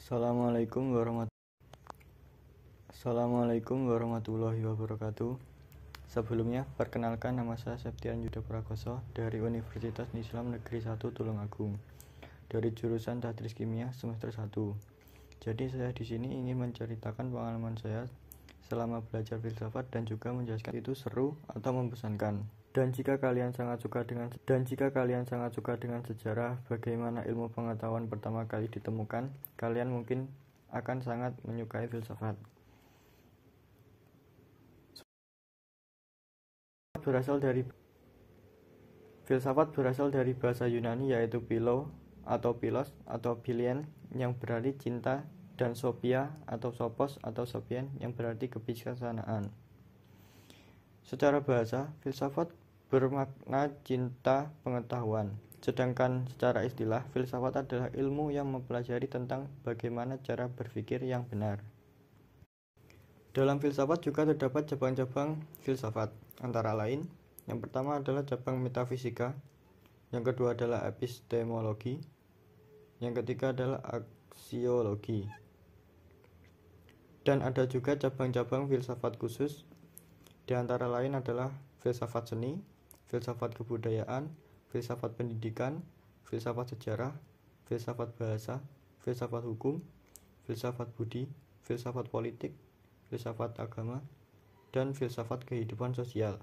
Assalamualaikum warahmatullahi wabarakatuh. Sebelumnya, perkenalkan, nama saya Septian Yudha Prakoso dari Universitas Islam Negeri 1 Tulungagung dari jurusan Tadris Kimia semester 1. Jadi saya di sini ingin menceritakan pengalaman saya selama belajar filsafat dan juga menjelaskan itu seru atau membosankan. Dan jika kalian sangat suka dengan sejarah, bagaimana ilmu pengetahuan pertama kali ditemukan, kalian mungkin akan sangat menyukai filsafat. Filsafat berasal dari bahasa Yunani yaitu philo atau philos atau philien yang berarti cinta dan sophia atau sophos atau sophien yang berarti kebijaksanaan. Secara bahasa, filsafat bermakna cinta pengetahuan. Sedangkan secara istilah, filsafat adalah ilmu yang mempelajari tentang bagaimana cara berpikir yang benar. Dalam filsafat juga terdapat cabang-cabang filsafat, antara lain, yang pertama adalah cabang metafisika, yang kedua adalah epistemologi, yang ketiga adalah aksiologi. Dan ada juga cabang-cabang filsafat khusus, di antara lain adalah filsafat seni, filsafat kebudayaan, filsafat pendidikan, filsafat sejarah, filsafat bahasa, filsafat hukum, filsafat budi, filsafat politik, filsafat agama, dan filsafat kehidupan sosial.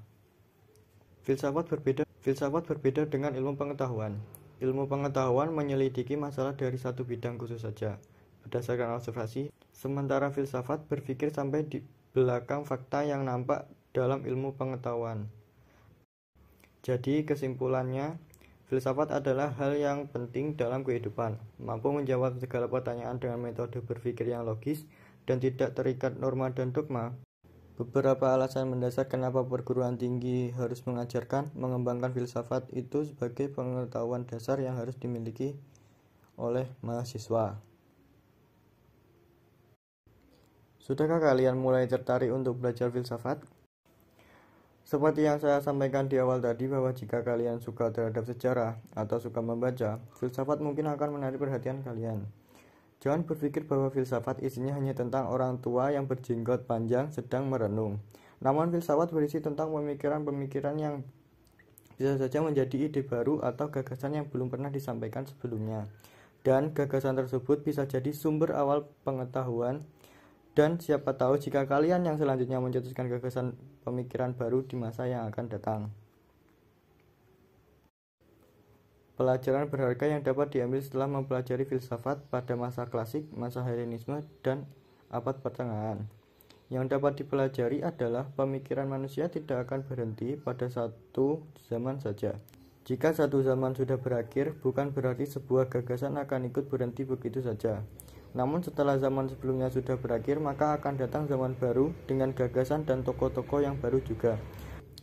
Filsafat berbeda dengan ilmu pengetahuan. Ilmu pengetahuan menyelidiki masalah dari satu bidang khusus saja, berdasarkan observasi, sementara filsafat berpikir sampai di belakang fakta yang nampak dalam ilmu pengetahuan. Jadi kesimpulannya, filsafat adalah hal yang penting dalam kehidupan, mampu menjawab segala pertanyaan dengan metode berpikir yang logis dan tidak terikat norma dan dogma. Beberapa alasan mendasar kenapa perguruan tinggi harus mengembangkan filsafat itu sebagai pengetahuan dasar yang harus dimiliki oleh mahasiswa. Sudahkah kalian mulai tertarik untuk belajar filsafat? Seperti yang saya sampaikan di awal tadi, bahwa jika kalian suka terhadap sejarah atau suka membaca, filsafat mungkin akan menarik perhatian kalian. Jangan berpikir bahwa filsafat isinya hanya tentang orang tua yang berjenggot panjang sedang merenung. Namun filsafat berisi tentang pemikiran-pemikiran yang bisa saja menjadi ide baru atau gagasan yang belum pernah disampaikan sebelumnya. Dan gagasan tersebut bisa jadi sumber awal pengetahuan. Dan siapa tahu jika kalian yang selanjutnya mencetuskan gagasan pemikiran baru di masa yang akan datang. Pelajaran berharga yang dapat diambil setelah mempelajari filsafat pada masa klasik, masa Helenisme, dan abad pertengahan. Yang dapat dipelajari adalah pemikiran manusia tidak akan berhenti pada satu zaman saja. Jika satu zaman sudah berakhir, bukan berarti sebuah gagasan akan ikut berhenti begitu saja. Namun setelah zaman sebelumnya sudah berakhir, maka akan datang zaman baru dengan gagasan dan tokoh-tokoh yang baru juga.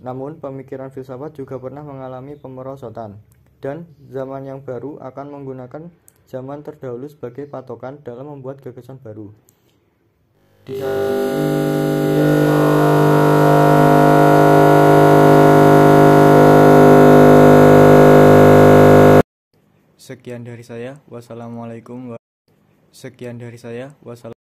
Namun pemikiran filsafat juga pernah mengalami pemerosotan, dan zaman yang baru akan menggunakan zaman terdahulu sebagai patokan dalam membuat gagasan baru. Sekian dari saya. Wassalamualaikum.